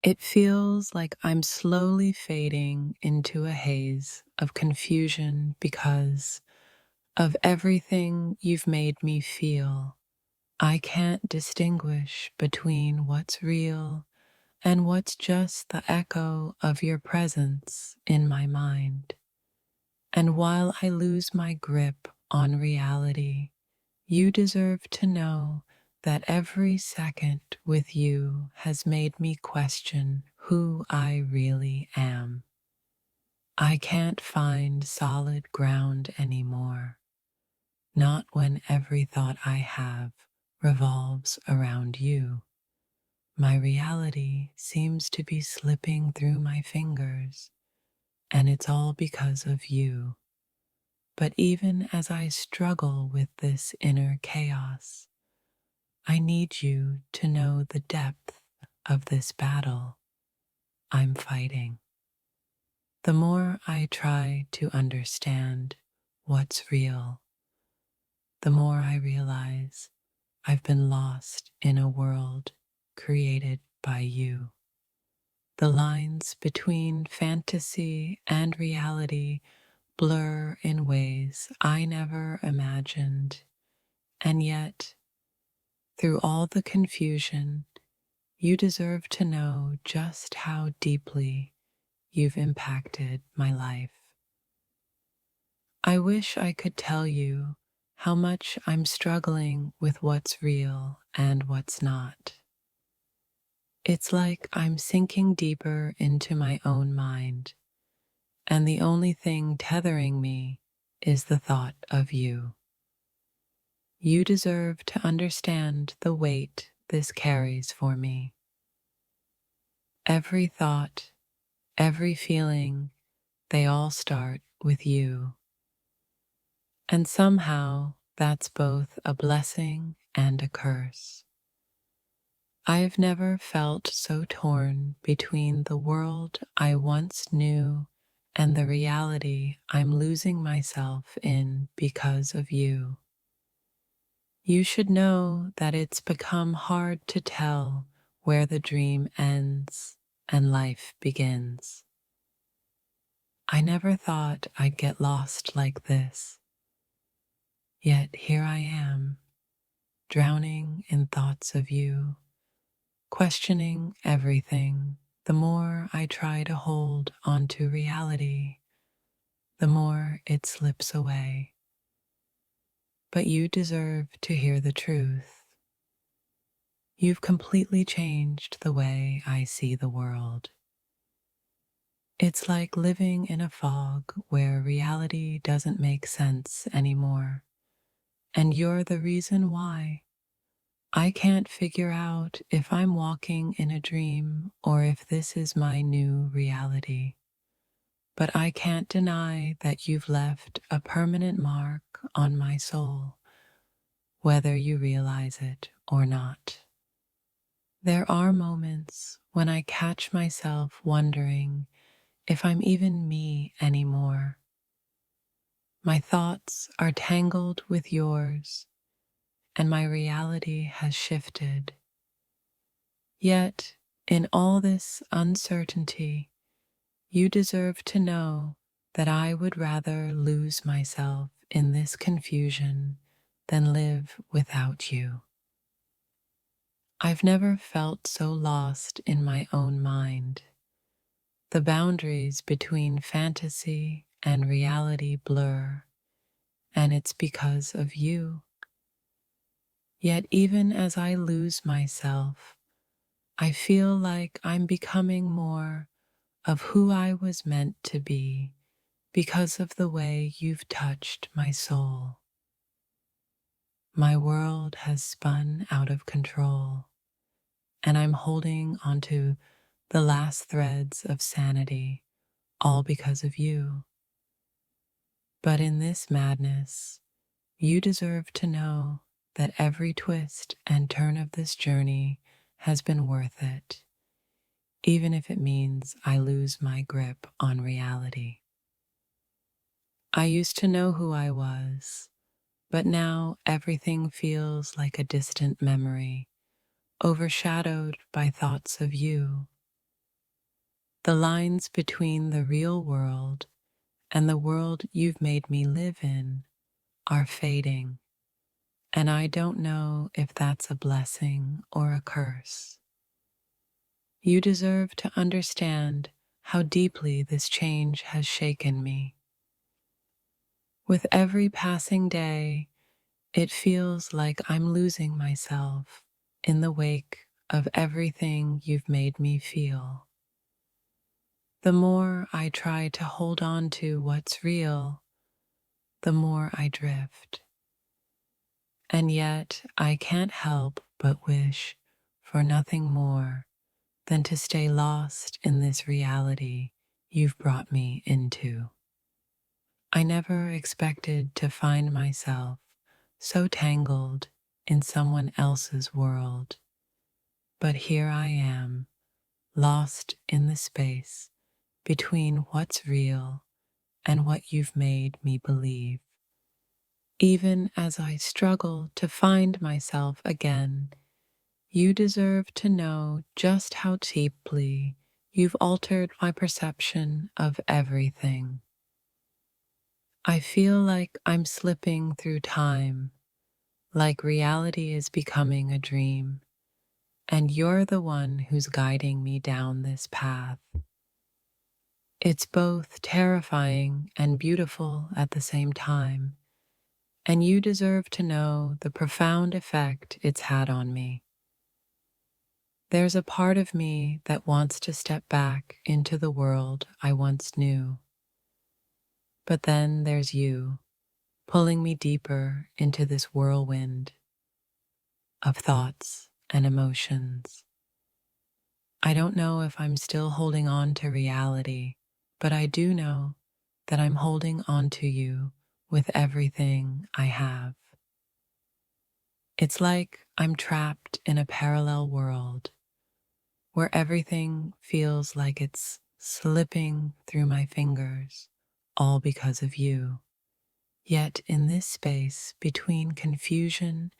It feels like I'm slowly fading into a haze of confusion because of everything you've made me feel. I can't distinguish between what's real and what's just the echo of your presence in my mind. And while I lose my grip on reality, you deserve to know that every second with you has made me question who I really am. I can't find solid ground anymore, not when every thought I have revolves around you. My reality seems to be slipping through my fingers, and it's all because of you. But even as I struggle with this inner chaos, I need you to know the depth of this battle I'm fighting. The more I try to understand what's real, the more I realize I've been lost in a world created by you. The lines between fantasy and reality blur in ways I never imagined, and yet, through all the confusion, you deserve to know just how deeply you've impacted my life. I wish I could tell you how much I'm struggling with what's real and what's not. It's like I'm sinking deeper into my own mind, and the only thing tethering me is the thought of you. You deserve to understand the weight this carries for me. Every thought, every feeling, they all start with you. And somehow that's both a blessing and a curse. I have never felt so torn between the world I once knew and the reality I'm losing myself in because of you. You should know that it's become hard to tell where the dream ends and life begins. I never thought I'd get lost like this, yet here I am, drowning in thoughts of you, questioning everything. The more I try to hold onto reality, the more it slips away. But you deserve to hear the truth. You've completely changed the way I see the world. It's like living in a fog where reality doesn't make sense anymore, and you're the reason why. I can't figure out if I'm walking in a dream or if this is my new reality. But I can't deny that you've left a permanent mark on my soul, whether you realize it or not. There are moments when I catch myself wondering if I'm even me anymore. My thoughts are tangled with yours, and my reality has shifted. Yet, in all this uncertainty, you deserve to know that I would rather lose myself in this confusion than live without you. I've never felt so lost in my own mind. The boundaries between fantasy and reality blur, and it's because of you. Yet even as I lose myself, I feel like I'm becoming more of who I was meant to be because of the way you've touched my soul. My world has spun out of control, and I'm holding onto the last threads of sanity, all because of you. But in this madness, you deserve to know that every twist and turn of this journey has been worth it, even if it means I lose my grip on reality. I used to know who I was, but now everything feels like a distant memory, overshadowed by thoughts of you. The lines between the real world and the world you've made me live in are fading, and I don't know if that's a blessing or a curse. You deserve to understand how deeply this change has shaken me. With every passing day, it feels like I'm losing myself in the wake of everything you've made me feel. The more I try to hold on to what's real, the more I drift. And yet I can't help but wish for nothing more than to stay lost in this reality you've brought me into. I never expected to find myself so tangled in someone else's world, but here I am, lost in the space between what's real and what you've made me believe. Even as I struggle to find myself again, you deserve to know just how deeply you've altered my perception of everything. I feel like I'm slipping through time, like reality is becoming a dream, and you're the one who's guiding me down this path. It's both terrifying and beautiful at the same time, and you deserve to know the profound effect it's had on me. There's a part of me that wants to step back into the world I once knew, but then there's you, pulling me deeper into this whirlwind of thoughts and emotions. I don't know if I'm still holding on to reality, but I do know that I'm holding on to you with everything I have. It's like I'm trapped in a parallel world where everything feels like it's slipping through my fingers, all because of you. Yet in this space between confusion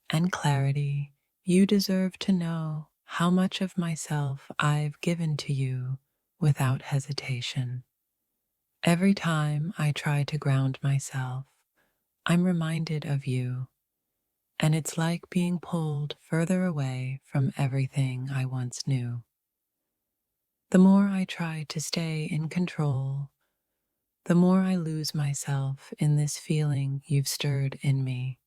and clarity, you deserve to know how much of myself I've given to you without hesitation. Every time I try to ground myself, I'm reminded of you, and it's like being pulled further away from everything I once knew. The more I try to stay in control, the more I lose myself in this feeling you've stirred in me.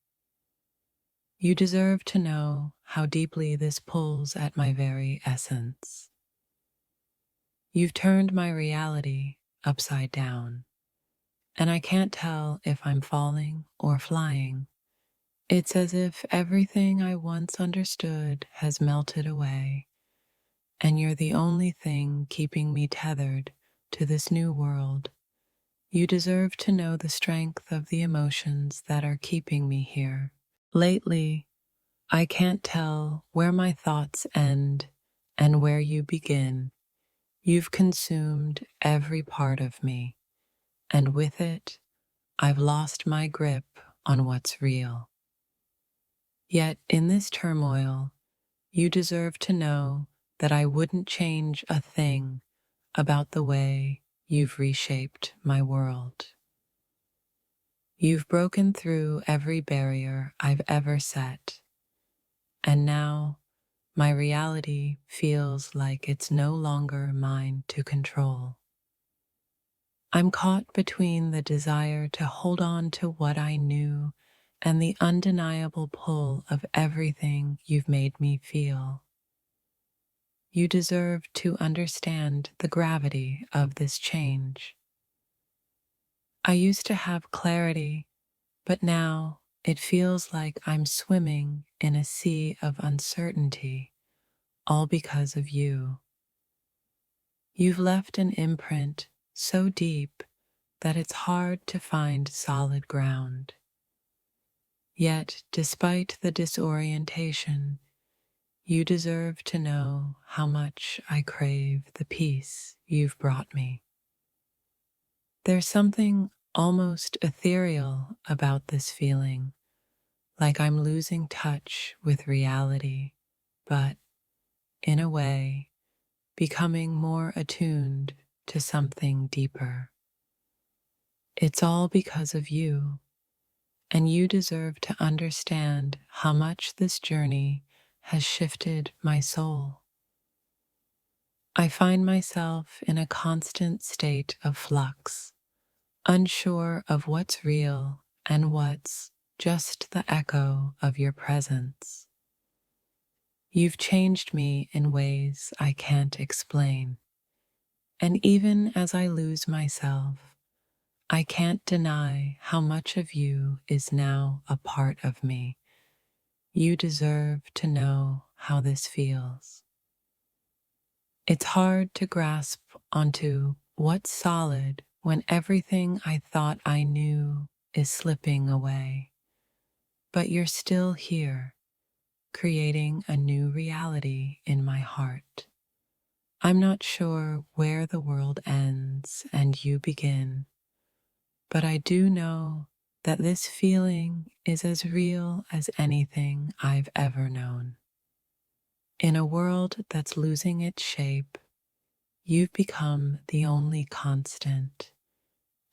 You deserve to know how deeply this pulls at my very essence. You've turned my reality upside down, and I can't tell if I'm falling or flying. It's as if everything I once understood has melted away, and you're the only thing keeping me tethered to this new world. You deserve to know the strength of the emotions that are keeping me here. Lately, I can't tell where my thoughts end and where you begin. You've consumed every part of me, and with it, I've lost my grip on what's real. Yet in this turmoil, you deserve to know that I wouldn't change a thing about the way you've reshaped my world. You've broken through every barrier I've ever set, and now my reality feels like it's no longer mine to control. I'm caught between the desire to hold on to what I knew and the undeniable pull of everything you've made me feel. You deserve to understand the gravity of this change. I used to have clarity, but now it feels like I'm swimming in a sea of uncertainty, all because of you. You've left an imprint so deep that it's hard to find solid ground. Yet, despite the disorientation, you deserve to know how much I crave the peace you've brought me. There's something almost ethereal about this feeling, like I'm losing touch with reality, but in a way, becoming more attuned to something deeper. It's all because of you, and you deserve to understand how much this journey has shifted my soul. I find myself in a constant state of flux, unsure of what's real and what's just the echo of your presence. You've changed me in ways I can't explain, and even as I lose myself, I can't deny how much of you is now a part of me. You deserve to know how this feels. It's hard to grasp onto what's solid when everything I thought I knew is slipping away. But you're still here, creating a new reality in my heart. I'm not sure where the world ends and you begin, but I do know that this feeling is as real as anything I've ever known. In a world that's losing its shape, you've become the only constant,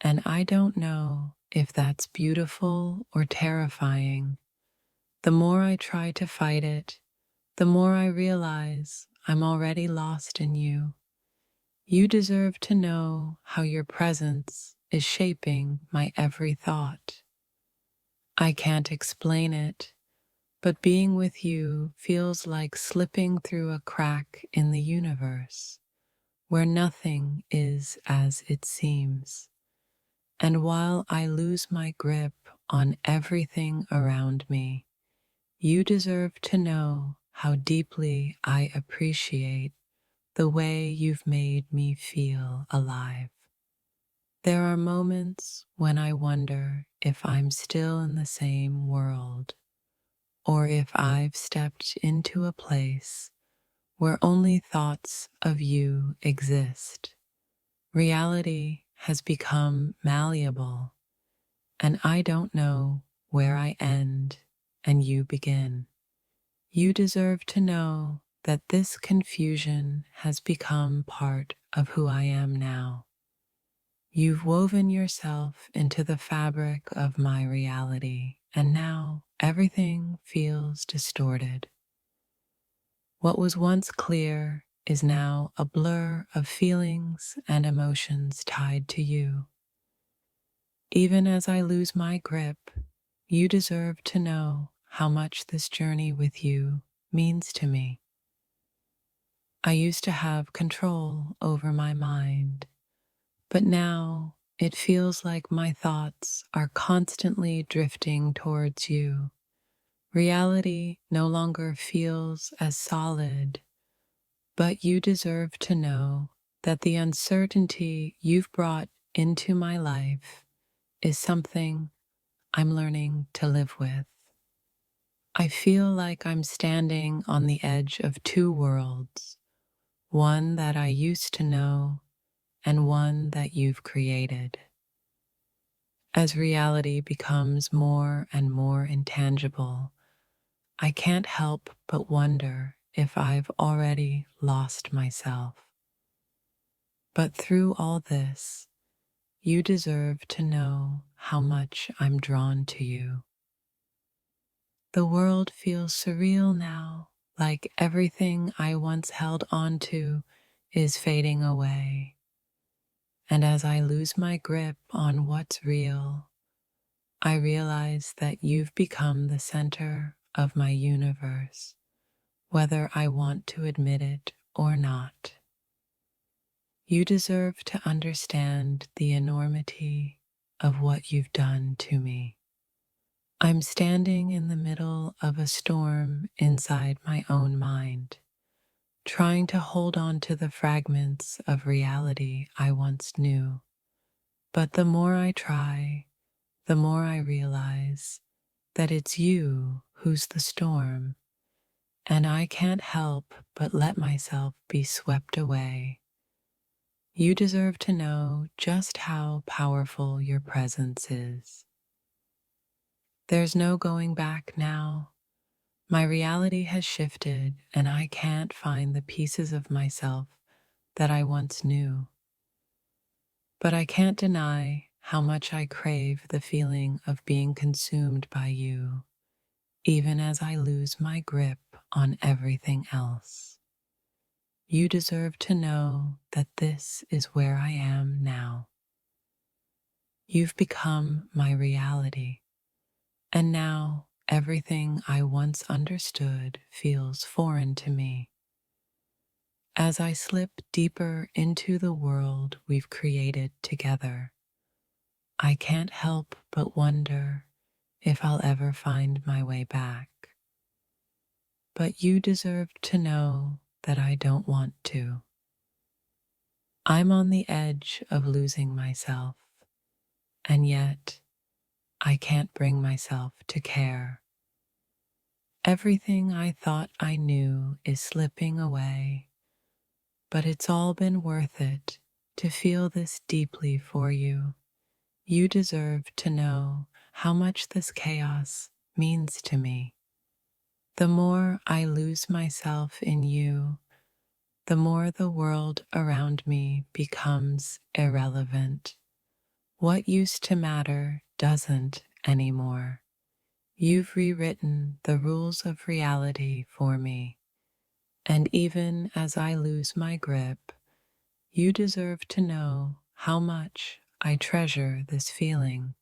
and I don't know if that's beautiful or terrifying. The more I try to fight it, the more I realize I'm already lost in you. You deserve to know how your presence is shaping my every thought. I can't explain it, but being with you feels like slipping through a crack in the universe, where nothing is as it seems. And while I lose my grip on everything around me, you deserve to know how deeply I appreciate the way you've made me feel alive. There are moments when I wonder if I'm still in the same world, or if I've stepped into a place where only thoughts of you exist. Reality has become malleable, and I don't know where I end and you begin. You deserve to know that this confusion has become part of who I am now. You've woven yourself into the fabric of my reality, and now everything feels distorted. What was once clear is now a blur of feelings and emotions tied to you. Even as I lose my grip, you deserve to know how much this journey with you means to me. I used to have control over my mind, but now it feels like my thoughts are constantly drifting towards you. Reality no longer feels as solid, but you deserve to know that the uncertainty you've brought into my life is something I'm learning to live with. I feel like I'm standing on the edge of two worlds, one that I used to know and one that you've created. As reality becomes more and more intangible, I can't help but wonder if I've already lost myself. But through all this, you deserve to know how much I'm drawn to you. The world feels surreal now, like everything I once held on to is fading away. And as I lose my grip on what's real, I realize that you've become the center of my universe, whether I want to admit it or not. You deserve to understand the enormity of what you've done to me. I'm standing in the middle of a storm inside my own mind, trying to hold on to the fragments of reality I once knew. But the more I try, the more I realize that it's you who's the storm, and I can't help but let myself be swept away. You deserve to know just how powerful your presence is. There's no going back now. My reality has shifted, and I can't find the pieces of myself that I once knew. But I can't deny how much I crave the feeling of being consumed by you, even as I lose my grip on everything else. You deserve to know that this is where I am now. You've become my reality, and now everything I once understood feels foreign to me. As I slip deeper into the world we've created together, I can't help but wonder if I'll ever find my way back. But you deserve to know that I don't want to. I'm on the edge of losing myself, and yet I can't bring myself to care. Everything I thought I knew is slipping away, but it's all been worth it to feel this deeply for you. You deserve to know how much this chaos means to me. The more I lose myself in you, the more the world around me becomes irrelevant. What used to matter doesn't anymore. You've rewritten the rules of reality for me, and even as I lose my grip, you deserve to know how much I treasure this feeling.